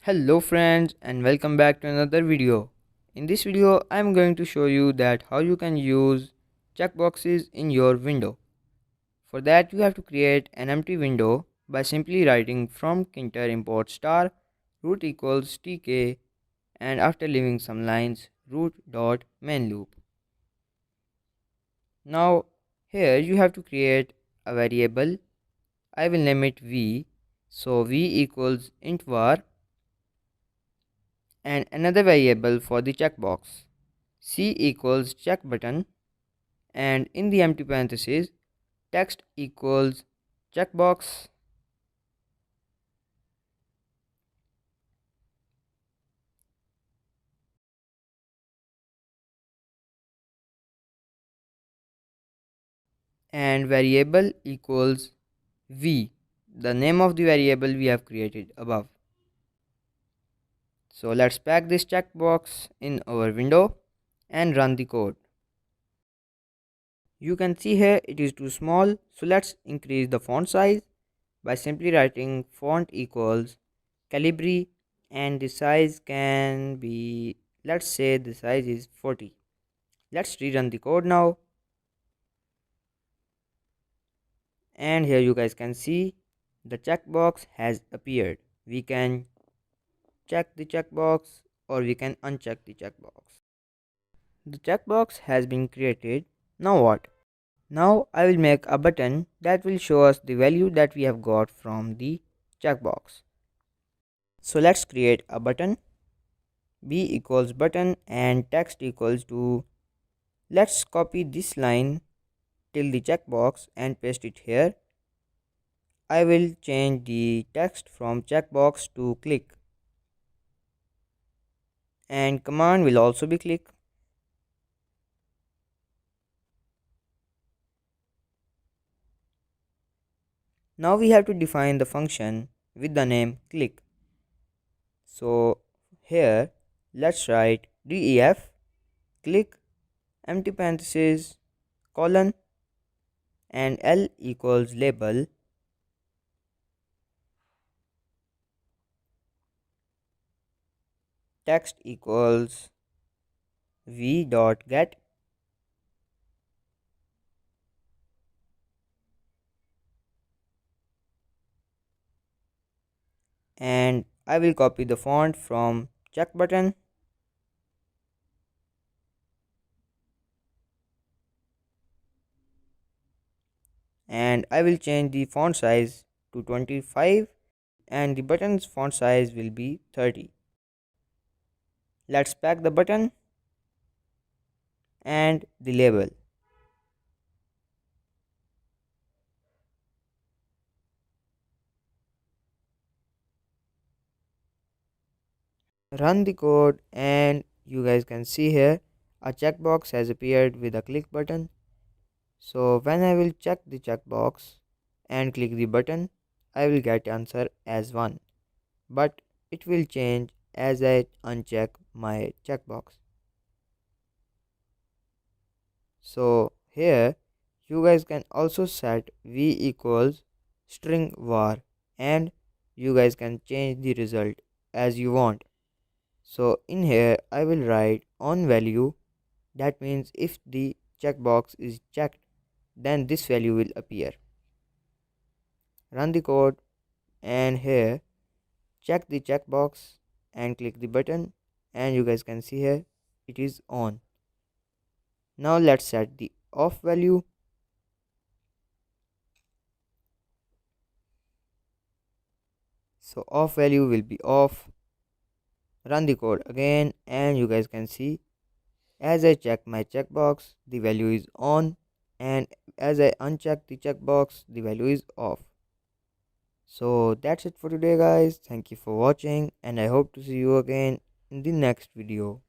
Hello friends and welcome back to another video. In this video I am going to show you that how you can use checkboxes in your window. For that you have to create an empty window by simply writing from Tkinter import star root equals tk and after leaving some lines root dot main loop. Now here you have to create a variable. I will name it v. So v equals int var and another variable for the checkbox. C equals check button and in the empty parentheses text equals checkbox and variable equals v, the name of the variable we have created above. So let's pack this checkbox in our window and run the code. You can see here it is too small, so let's increase the font size by simply writing font equals Calibri and the size can be, let's say the size is 40. Let's rerun the code now. And here you guys can see the checkbox has appeared. We can check the checkbox or we can uncheck the checkbox. The checkbox has been created. Now what? Now I will make a button that will show us the value that we have got from the checkbox. So let's create a button. B equals button and text equals to, let's copy this line till the checkbox and paste it here. I will change the text from checkbox to click and command will also be click. Now we have to define the function with the name click. So here let's write def click empty parenthesis colon and L equals label text equals v dot get and I will copy the font from check button and I will change the font size to 25 and the button's font size will be 30. Let's pack the button and the label. Run the code and you guys can see here a checkbox has appeared with a click button. So when I will check the checkbox and click the button, I will get answer as 1, but it will change as I uncheck my checkbox. So here you guys can also set v equals string var and you guys can change the result as you want. So in here I will write on value, that means if the checkbox is checked then this value will appear. Run the code and here check the checkbox and click the button and you guys can see here it is on. Now let's set the off value. So off value will be off. Run the code again and you guys can see as I check my checkbox the value is on and as I uncheck the checkbox the value is off. So that's it for today guys. Thank you for watching and I hope to see you again in the next video.